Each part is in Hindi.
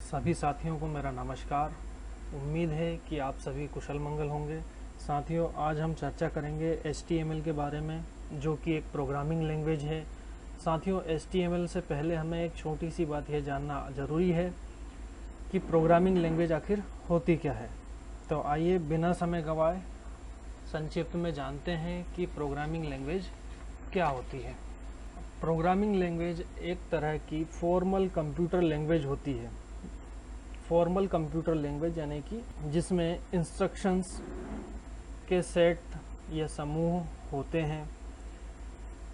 सभी साथियों को मेरा नमस्कार। उम्मीद है कि आप सभी कुशल मंगल होंगे। साथियों, आज हम चर्चा करेंगे HTML के बारे में, जो कि एक प्रोग्रामिंग लैंग्वेज है। साथियों, HTML से पहले हमें एक छोटी सी बात यह जानना ज़रूरी है कि प्रोग्रामिंग लैंग्वेज आखिर होती क्या है। तो आइए बिना समय गंवाए संक्षिप्त में जानते हैं कि प्रोग्रामिंग लैंग्वेज क्या होती है। प्रोग्रामिंग लैंग्वेज एक तरह की फॉर्मल कंप्यूटर लैंग्वेज होती है। फॉर्मल कंप्यूटर लैंग्वेज यानी कि जिसमें इंस्ट्रक्शंस के सेट या समूह होते हैं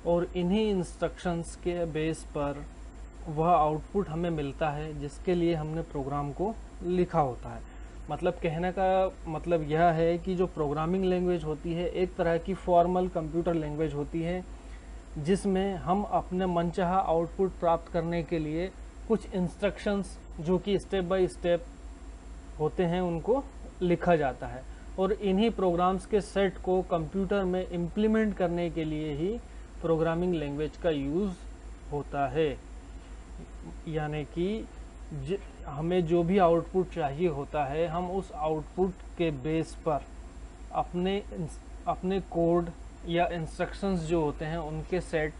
और इन्हीं इंस्ट्रक्शंस के बेस पर वह आउटपुट हमें मिलता है जिसके लिए हमने प्रोग्राम को लिखा होता है। मतलब कहने का मतलब यह है कि जो प्रोग्रामिंग लैंग्वेज होती है एक तरह की फॉर्मल कंप्यूटर लैंग्वेज होती है जिसमें हम अपने मनचाहा आउटपुट प्राप्त करने के लिए कुछ इंस्ट्रक्शंस जो कि स्टेप बाय स्टेप होते हैं उनको लिखा जाता है और इन्हीं प्रोग्राम्स के सेट को कंप्यूटर में इम्प्लीमेंट करने के लिए ही प्रोग्रामिंग लैंग्वेज का यूज़ होता है। यानी कि हमें जो भी आउटपुट चाहिए होता है हम उस आउटपुट के बेस पर अपने कोड या इंस्ट्रक्शंस जो होते हैं उनके सेट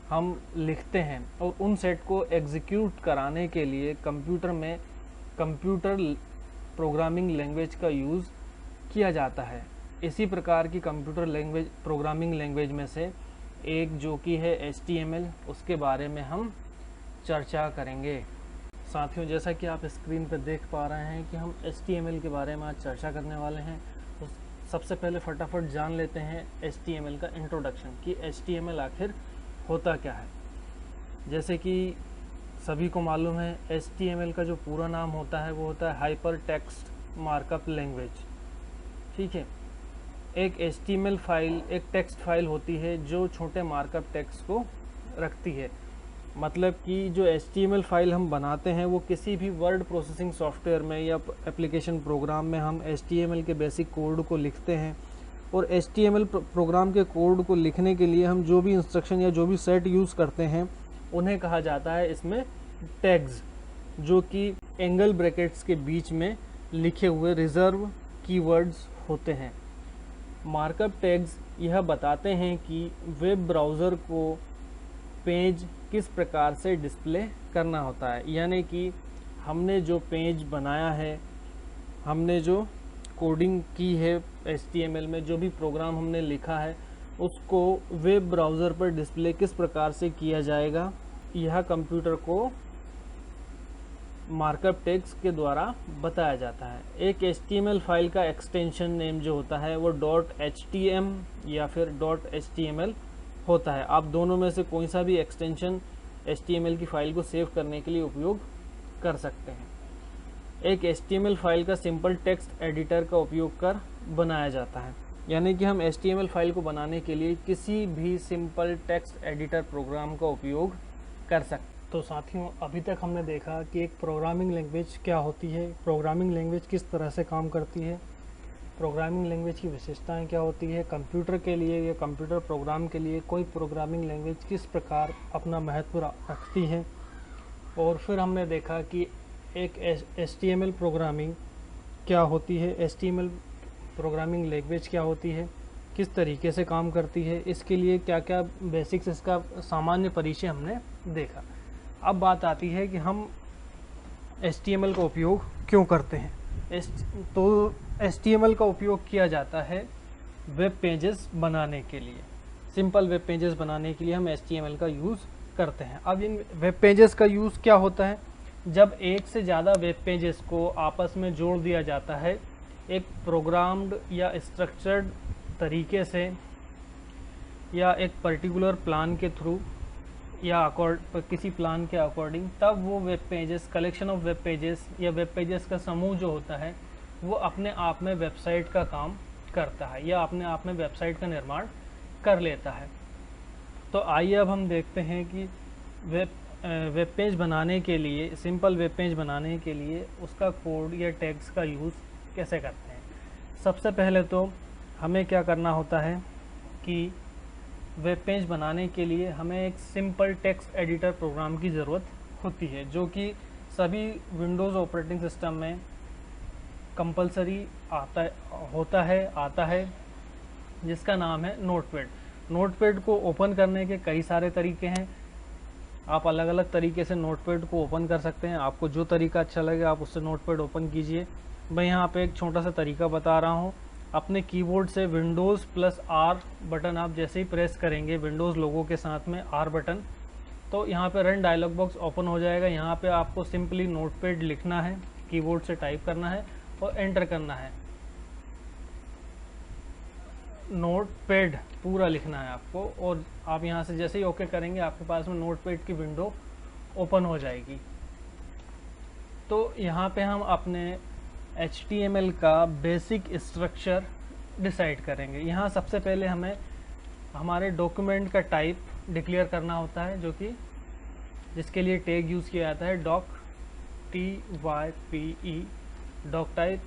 हम लिखते हैं और उन सेट को एग्जीक्यूट कराने के लिए कंप्यूटर प्रोग्रामिंग लैंग्वेज का यूज़ किया जाता है। इसी प्रकार की प्रोग्रामिंग लैंग्वेज में से एक जो कि है HTML, उसके बारे में हम चर्चा करेंगे। साथियों, जैसा कि आप स्क्रीन पर देख पा रहे हैं कि हम HTML के बारे में आज चर्चा करने वाले हैं। तो सबसे पहले फटाफट जान लेते हैं HTML का इंट्रोडक्शन कि HTML आखिर होता क्या है। जैसे कि सभी को मालूम है HTML का जो पूरा नाम होता है वो होता है हाइपर टेक्स्ट मार्कअप लैंग्वेज। ठीक है, एक HTML फाइल एक टेक्स्ट फाइल होती है जो छोटे मार्कअप टेक्स्ट को रखती है। मतलब कि जो HTML फाइल हम बनाते हैं वो किसी भी वर्ड प्रोसेसिंग सॉफ्टवेयर में या एप्लीकेशन प्रोग्राम में हम HTML के बेसिक कोड को लिखते हैं और HTML प्रोग्राम के कोड को लिखने के लिए हम जो भी इंस्ट्रक्शन या जो भी सेट यूज़ करते हैं उन्हें कहा जाता है इसमें टैग्स, जो कि एंगल ब्रैकेट्स के बीच में लिखे हुए रिजर्व कीवर्ड्स होते हैं। मार्कअप टैग्स यह बताते हैं कि वेब ब्राउज़र को पेज किस प्रकार से डिस्प्ले करना होता है। यानी कि हमने जो पेज बनाया है, हमने जो कोडिंग की है HTML में, जो भी प्रोग्राम हमने लिखा है उसको वेब ब्राउज़र पर डिस्प्ले किस प्रकार से किया जाएगा, यह कंप्यूटर को मार्कअप टैग्स के द्वारा बताया जाता है। एक HTML फाइल का एक्सटेंशन नेम जो होता है वो .htm या फिर .html होता है। आप दोनों में से कोई सा भी एक्सटेंशन HTML की फाइल को सेव करने के लिए उपयोग कर सकते हैं। एक HTML फाइल का सिंपल टेक्स्ट एडिटर का उपयोग कर बनाया जाता है। यानी कि हम HTML फाइल को बनाने के लिए किसी भी सिंपल टेक्स्ट एडिटर प्रोग्राम का उपयोग कर सकते हैं। तो साथियों, अभी तक हमने देखा कि एक प्रोग्रामिंग लैंग्वेज क्या होती है, प्रोग्रामिंग लैंग्वेज किस तरह से काम करती है, प्रोग्रामिंग लैंग्वेज की विशेषताएं क्या होती है, कंप्यूटर के लिए या कंप्यूटर प्रोग्राम के लिए कोई प्रोग्रामिंग लैंग्वेज किस प्रकार अपना महत्व रखती है। और फिर हमने देखा कि एक HTML प्रोग्रामिंग क्या होती है, HTML प्रोग्रामिंग लैंग्वेज क्या होती है, किस तरीके से काम करती है, इसके लिए क्या क्या बेसिक्स, इसका सामान्य परिचय हमने देखा। अब बात आती है कि हम HTML का उपयोग क्यों करते हैं। तो HTML का उपयोग किया जाता है वेब पेजेस बनाने के लिए। सिंपल वेब पेजेस बनाने के लिए हम HTML का यूज़ करते हैं। अब इन वेब पेजेस का यूज़ क्या होता है, जब एक से ज़्यादा वेब पेजेस को आपस में जोड़ दिया जाता है एक प्रोग्राम्ड या स्ट्रक्चर्ड तरीके से या एक पर्टिकुलर प्लान के थ्रू या किसी प्लान के अकॉर्डिंग, तब वो web pages, collection of web pages या वेब पेजेस का समूह जो होता है वो अपने आप में वेबसाइट का काम करता है या अपने आप में वेबसाइट का निर्माण कर लेता है। तो आइए अब हम देखते हैं कि वेब पेज बनाने के लिए, सिंपल वेब पेज बनाने के लिए उसका कोड या टैग्स का यूज़ कैसे करते हैं। सबसे पहले तो हमें क्या करना होता है कि वेब पेज बनाने के लिए हमें एक सिंपल टेक्स्ट एडिटर प्रोग्राम की ज़रूरत होती है, जो कि सभी विंडोज़ ऑपरेटिंग सिस्टम में कंपलसरी आता है जिसका नाम है नोटपैड। नोटपैड को ओपन करने के कई सारे तरीके हैं। आप अलग अलग तरीके से नोटपैड को ओपन कर सकते हैं। आपको जो तरीका अच्छा लगे आप उससे नोटपैड ओपन कीजिए। मैं यहाँ पे एक छोटा सा तरीका बता रहा हूँ। अपने कीबोर्ड से विंडोज़ प्लस आर बटन आप जैसे ही प्रेस करेंगे विंडोज़ लोगो के साथ में आर बटन, तो यहाँ पे रन डायलॉग बॉक्स ओपन हो जाएगा। यहाँ पे आपको सिंपली नोटपैड लिखना है, कीबोर्ड से टाइप करना है और एंटर करना है। नोटपैड पूरा लिखना है आपको, और आप यहाँ से जैसे ही ओके करेंगे आपके पास में नोटपैड की विंडो ओपन हो जाएगी। तो यहाँ पे हम अपने HTML का बेसिक स्ट्रक्चर डिसाइड करेंगे। यहाँ सबसे पहले हमें हमारे डॉक्यूमेंट का टाइप डिक्लेयर करना होता है, जो कि जिसके लिए टैग यूज़ किया जाता है doc, TYPE, doc type,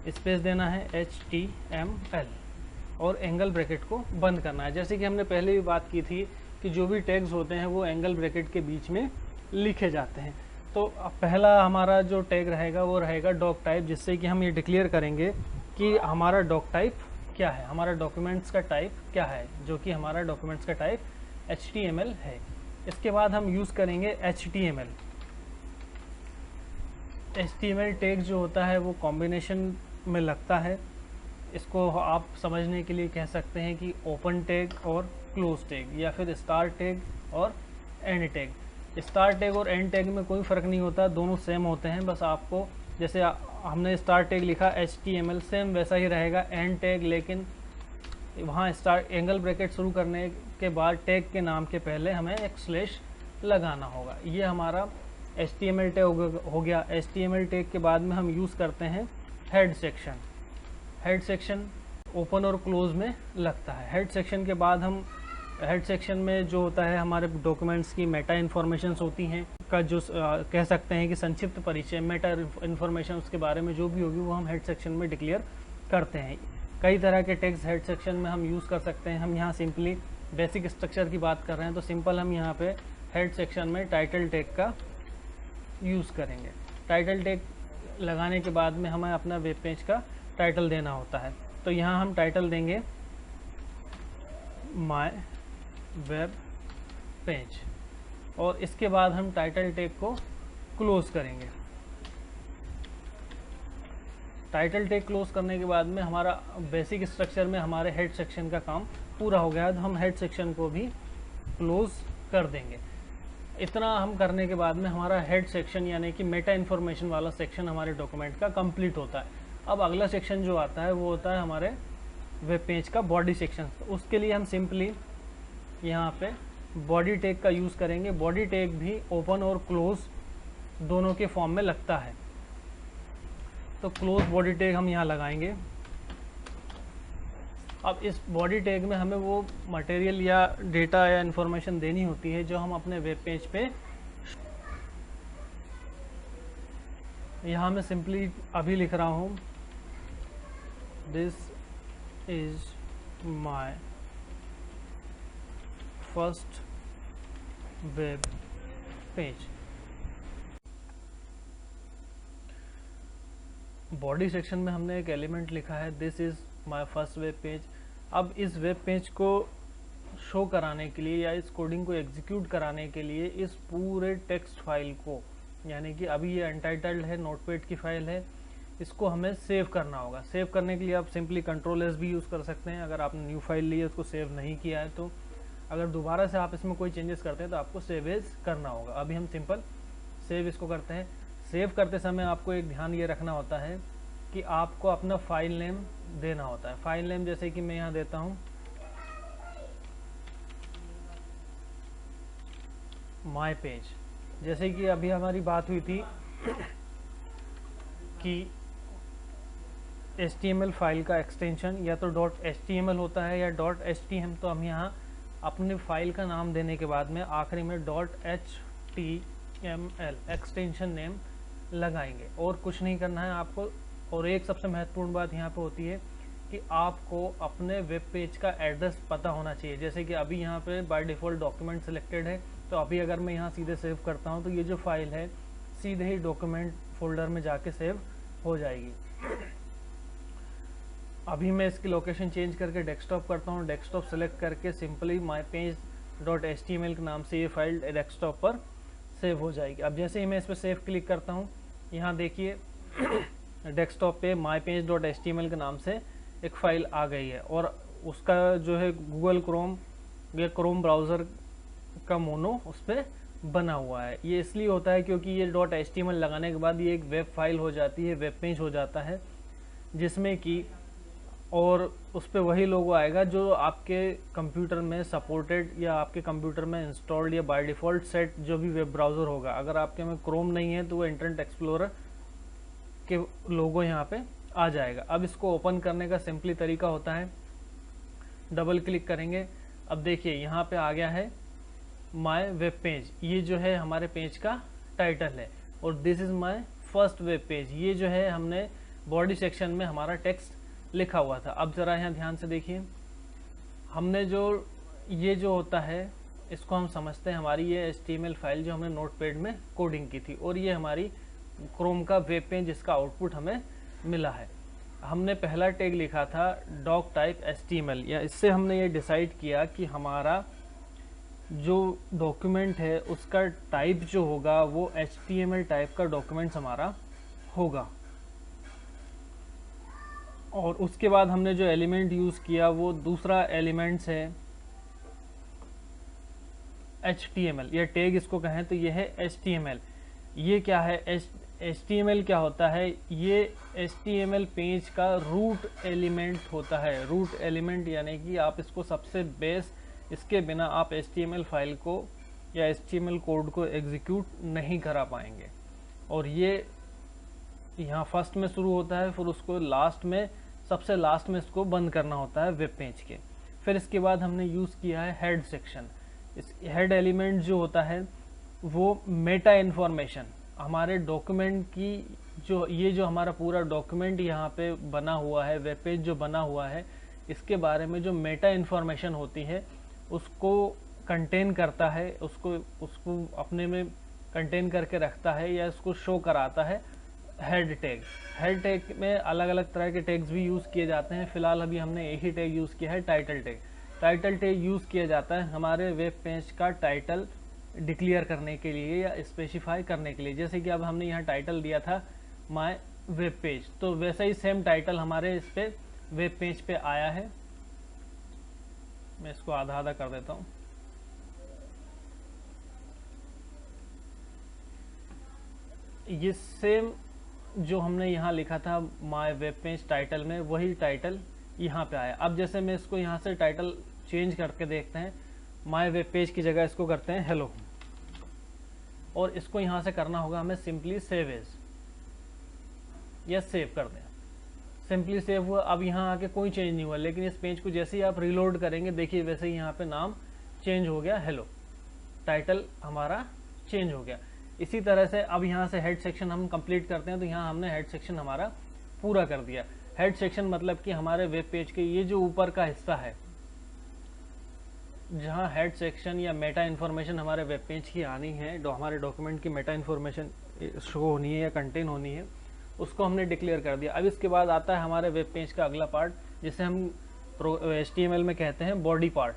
space देना है HTML और एंगल ब्रैकेट को बंद करना है। जैसे कि हमने पहले भी बात की थी कि जो भी टैग्स होते हैं वो एंगल ब्रैकेट के बीच में लिखे जाते हैं। तो पहला हमारा जो टैग रहेगा वो रहेगा डॉक टाइप, जिससे कि हम ये डिक्लेयर करेंगे कि हमारा डॉक टाइप क्या है, हमारा डॉक्यूमेंट्स का टाइप क्या है, जो कि हमारा डॉक्यूमेंट्स का टाइप HTML है। इसके बाद हम यूज़ करेंगे HTML। HTML टैग जो होता है वो कॉम्बिनेशन में लगता है। इसको आप समझने के लिए कह सकते हैं कि ओपन टैग और क्लोज टैग, या फिर स्टार टैग और एंड टैग। स्टार टैग और एंड टैग में कोई फ़र्क नहीं होता, दोनों सेम होते हैं। बस आपको जैसे हमने स्टार टैग लिखा HTML, सेम वैसा ही रहेगा एंड टैग, लेकिन वहाँ स्टार एंगल ब्रैकेट शुरू करने के बाद टैग के नाम के पहले हमें एक स्लैश लगाना होगा। ये हमारा HTML टैग हो गया। HTML टैग के बाद में हम यूज़ करते हैं head section. Head section open और क्लोज में लगता है। हेड सेक्शन के बाद हम हेड सेक्शन में जो होता है हमारे डॉक्यूमेंट्स की मेटा इन्फॉर्मेशंस होती हैं का जो कह सकते हैं कि संक्षिप्त परिचय, मेटा इन्फॉर्मेशन उसके बारे में जो भी होगी वो हम हेड सेक्शन में डिक्लेयर करते हैं। कई तरह के टैग्स हेड सेक्शन में हम यूज़ कर सकते हैं। हम यहाँ सिंपली बेसिक स्ट्रक्चर की बात कर रहे हैं तो सिंपल हम यहाँ पे हेड सेक्शन में टाइटल टैग का यूज़ करेंगे। टाइटल टैग लगाने के बाद में हमें अपना वेब पेज का टाइटल देना होता है। तो यहाँ हम टाइटल देंगे माय वेब पेज, और इसके बाद हम टाइटल टैग को क्लोज करेंगे। टाइटल टैग क्लोज करने के बाद में हमारा बेसिक स्ट्रक्चर में हमारे हेड सेक्शन का काम पूरा हो गया। तो हम हेड सेक्शन को भी क्लोज कर देंगे। इतना हम करने के बाद में हमारा हेड सेक्शन यानी कि मेटा इन्फॉर्मेशन वाला सेक्शन हमारे डॉक्यूमेंट का कंप्लीट होता है। अब अगला सेक्शन जो आता है वो होता है हमारे वेब पेज का बॉडी सेक्शन। तो उसके लिए हम सिंपली यहाँ पे बॉडी टैग का यूज़ करेंगे। बॉडी टैग भी ओपन और क्लोज दोनों के फॉर्म में लगता है। तो क्लोज बॉडी टैग हम यहाँ लगाएंगे। अब इस बॉडी टैग में हमें वो मटेरियल या डेटा या इन्फॉर्मेशन देनी होती है जो हम अपने वेब पेज पे, यहाँ मैं सिंपली अभी लिख रहा हूँ this is my first web page. Body section में हमने एक एलिमेंट लिखा है this is my first web page. अब इस वेब पेज को शो कराने के लिए या इस कोडिंग को एग्जीक्यूट कराने के लिए इस पूरे टेक्स्ट फाइल को, यानी कि अभी ये अनटाइटल्ड है, नोटपैड की फाइल है, इसको हमें सेव करना होगा। सेव करने के लिए आप सिंपली Ctrl+S भी यूज़ कर सकते हैं। अगर आपने न्यू फाइल ली है उसको सेव नहीं किया है तो अगर दोबारा से आप इसमें कोई चेंजेस करते हैं तो आपको सेव एज करना होगा। अभी हम सिंपल सेव इसको करते हैं। सेव करते समय आपको एक ध्यान ये रखना होता है कि आपको अपना फाइल नेम देना होता है। फाइल नेम जैसे कि मैं यहाँ देता हूँ माय पेज। जैसे कि अभी हमारी बात हुई थी कि HTML फाइल का एक्सटेंशन या तो .html होता है या .htm, तो हम यहाँ अपने फाइल का नाम देने के बाद में आखिरी में .html एक्सटेंशन नेम लगाएंगे और कुछ नहीं करना है आपको। और एक सबसे महत्वपूर्ण बात यहाँ पे होती है कि आपको अपने वेब पेज का एड्रेस पता होना चाहिए। जैसे कि अभी यहाँ पे बाय डिफ़ॉल्ट डॉक्यूमेंट सिलेक्टेड है, तो अभी अगर मैं यहाँ सीधे सेव करता हूँ तो ये जो फाइल है सीधे ही डॉक्यूमेंट फोल्डर में जाके सेव हो जाएगी। अभी मैं इसकी लोकेशन चेंज करके डेस्कटॉप करता हूँ। डेस्कटॉप सेलेक्ट करके सिंपली mypage.html के नाम से ये फाइल डेस्कटॉप पर सेव हो जाएगी। अब जैसे ही मैं इस पर सेव क्लिक करता हूँ, यहाँ देखिए डेस्कटॉप पे mypage.html के नाम से एक फ़ाइल आ गई है और उसका जो है गूगल क्रोम या क्रोम ब्राउज़र का मोनो उस पर बना हुआ है। ये इसलिए होता है क्योंकि ये .html लगाने के बाद ये एक वेब फाइल हो जाती है, वेब पेज हो जाता है, जिसमें कि और उस पर वही लोगो आएगा जो आपके कंप्यूटर में सपोर्टेड या आपके कंप्यूटर में इंस्टॉल्ड या बाय डिफ़ॉल्ट सेट जो भी वेब ब्राउज़र होगा। अगर आपके में क्रोम नहीं है तो वो इंटरनेट एक्सप्लोरर के लोगो यहाँ पे आ जाएगा। अब इसको ओपन करने का सिंपली तरीका होता है, डबल क्लिक करेंगे। अब देखिए यहाँ पे आ गया है माय वेब पेज, ये जो है हमारे पेज का टाइटल है और this is my first web page, ये जो है हमने बॉडी सेक्शन में हमारा टेक्स्ट लिखा हुआ था। अब ज़रा यहाँ ध्यान से देखिए, हमने जो ये जो होता है इसको हम समझते हैं हमारी ये HTML फाइल जो हमने नोटपैड में कोडिंग की थी और ये हमारी क्रोम का वेब पेज जिसका आउटपुट हमें मिला है। हमने पहला टैग लिखा था डॉक टाइप HTML, या इससे हमने ये डिसाइड किया कि हमारा जो डॉक्यूमेंट है उसका टाइप जो होगा वो HTML टाइप का डॉक्यूमेंट हमारा होगा। और उसके बाद हमने जो एलिमेंट यूज़ किया वो दूसरा एलिमेंट्स है HTML, या टैग इसको कहें तो ये है HTML। ये क्या है HTML क्या होता है? ये HTML पेज का रूट एलिमेंट होता है। रूट एलिमेंट यानी कि आप इसको सबसे बेस, इसके बिना आप HTML फाइल को या HTML कोड को एग्जीक्यूट नहीं करा पाएंगे। और ये यहाँ फर्स्ट में शुरू होता है, फिर उसको लास्ट में, सबसे लास्ट में इसको बंद करना होता है वेब पेज के। फिर इसके बाद हमने यूज़ किया है हेड सेक्शन। इस हेड एलिमेंट जो होता है वो मेटा इन्फॉर्मेशन, हमारे डॉक्यूमेंट की जो ये जो हमारा पूरा डॉक्यूमेंट यहाँ पे बना हुआ है, वेब पेज जो बना हुआ है, इसके बारे में जो मेटा इन्फॉर्मेशन होती है उसको कंटेन करता है, उसको अपने में कंटेन करके रखता है या उसको शो कराता है हेड टैग। हेड टैग में अलग अलग तरह के टैग्स भी यूज़ किए जाते हैं। फिलहाल अभी हमने एक ही टैग यूज़ किया है, title tag. Title tag use किया जाता है हमारे वेब पेज का टाइटल डिक्लेयर करने के लिए या स्पेसिफाई करने के लिए। जैसे कि अब हमने यहाँ टाइटल दिया था माय वेब पेज, तो वैसा ही सेम टाइटल हमारे इस पे वेब पेज पे आया है। मैं इसको आधा आधा कर देता हूँ। ये सेम जो हमने यहाँ लिखा था माय वेब पेज टाइटल में, वही टाइटल यहाँ पे आया। अब जैसे मैं इसको यहाँ से टाइटल चेंज करके देखते हैं, माय वेब पेज की जगह इसको करते हैं हेलो, और इसको यहाँ से करना होगा हमें सिंपली सेव एज, या सेव कर दें। सिंपली सेव हुआ। अब यहाँ आके कोई चेंज नहीं हुआ, लेकिन इस पेज को जैसे ही आप रीलोड करेंगे देखिए वैसे ही यहाँ पे नाम चेंज हो गया, हेलो, टाइटल हमारा चेंज हो गया। इसी तरह से अब यहाँ से हेड सेक्शन हम कंप्लीट करते हैं, तो यहाँ हमने हेड सेक्शन हमारा पूरा कर दिया। हेड सेक्शन मतलब कि हमारे वेब पेज के ये जो ऊपर का हिस्सा है, जहाँ हेड सेक्शन या मेटा इन्फॉर्मेशन हमारे वेब पेज की आनी है, हमारे डॉक्यूमेंट की मेटा इन्फॉर्मेशन शो होनी है या कंटेन होनी है, उसको हमने डिक्लेयर कर दिया। अब इसके बाद आता है हमारे वेब पेज का अगला पार्ट, जिसे हम HTML में कहते हैं बॉडी पार्ट।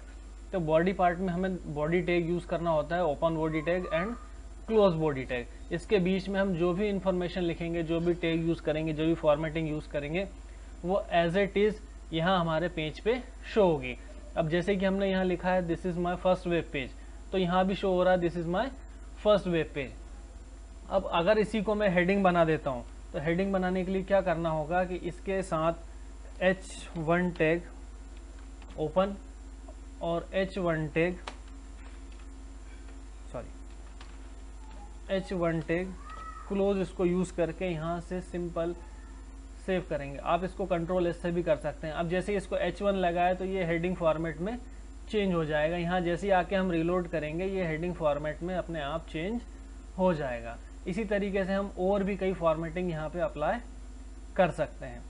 तो बॉडी पार्ट में हमें बॉडी टैग यूज़ करना होता है, open body tag and close body tag. इसके बीच में हम जो भी इंफॉर्मेशन लिखेंगे, जो भी टैग यूज़ करेंगे, जो भी फॉर्मेटिंग यूज़ करेंगे, वो एज इट इज़ यहाँ हमारे पेज पे शो होगी। अब जैसे कि हमने यहाँ लिखा है this is my first web page, तो यहाँ भी शो हो रहा है this is my first web page. अब अगर इसी को मैं हेडिंग बना देता हूँ, तो हेडिंग बनाने के लिए क्या करना होगा कि इसके साथ H1 टैग ओपन और H1 टैग क्लोज, इसको यूज़ करके यहाँ से सिंपल सेव करेंगे। आप इसको कंट्रोल एस से भी कर सकते हैं। अब जैसे इसको H1 लगाए तो ये हेडिंग फॉर्मेट में चेंज हो जाएगा। यहाँ जैसे ही आके हम रीलोड करेंगे ये हेडिंग फॉर्मेट में अपने आप चेंज हो जाएगा। इसी तरीके से हम और भी कई फॉर्मेटिंग यहाँ पे अप्लाई कर सकते हैं।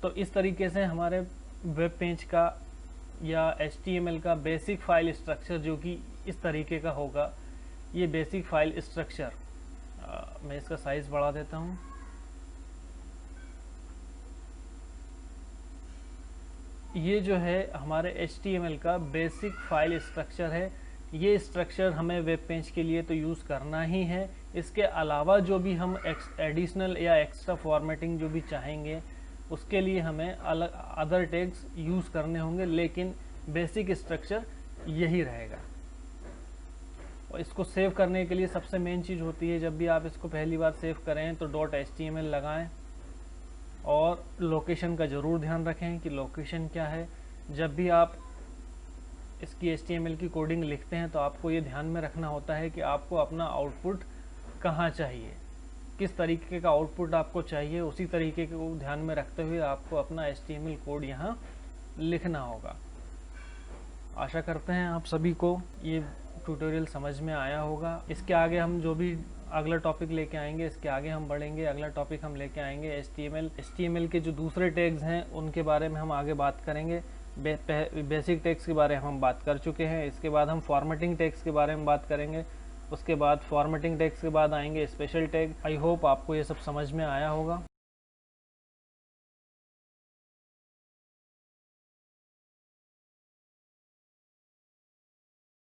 तो इस तरीके से हमारे वेब पेज का या HTML का बेसिक फाइल स्ट्रक्चर जो कि इस तरीके का होगा, ये बेसिक फाइल स्ट्रक्चर, मैं इसका साइज बढ़ा देता हूँ। ये जो है हमारे HTML का बेसिक फाइल स्ट्रक्चर है। ये स्ट्रक्चर हमें वेब पेज के लिए तो यूज़ करना ही है। इसके अलावा जो भी हम एडिशनल या एक्स्ट्रा फॉर्मेटिंग जो भी चाहेंगे उसके लिए हमें अलग अदर टैग्स यूज़ करने होंगे, लेकिन बेसिक स्ट्रक्चर यही रहेगा। और इसको सेव करने के लिए सबसे मेन चीज़ होती है, जब भी आप इसको पहली बार सेव करें तो .html लगाएं और लोकेशन का ज़रूर ध्यान रखें कि लोकेशन क्या है। जब भी आप इसकी HTML की कोडिंग लिखते हैं तो आपको ये ध्यान में रखना होता है कि आपको अपना आउटपुट कहाँ चाहिए, किस तरीके का आउटपुट आपको चाहिए, उसी तरीके को ध्यान में रखते हुए आपको अपना HTML कोड यहाँ लिखना होगा। आशा करते हैं आप सभी को ये ट्यूटोरियल समझ में आया होगा। इसके आगे हम जो भी अगला टॉपिक लेके आएंगे, इसके आगे हम बढ़ेंगे। अगला टॉपिक हम लेके आएंगे HTML के जो दूसरे टैग्स हैं उनके बारे में हम आगे बात करेंगे। बेसिक टैग्स के बारे में हम बात कर चुके हैं। इसके बाद हम फॉर्मेटिंग टैग्स के बारे में बात करेंगे। उसके बाद फॉर्मेटिंग टैग्स के बाद आएंगे स्पेशल टैग। आई होप आपको ये सब समझ में आया होगा।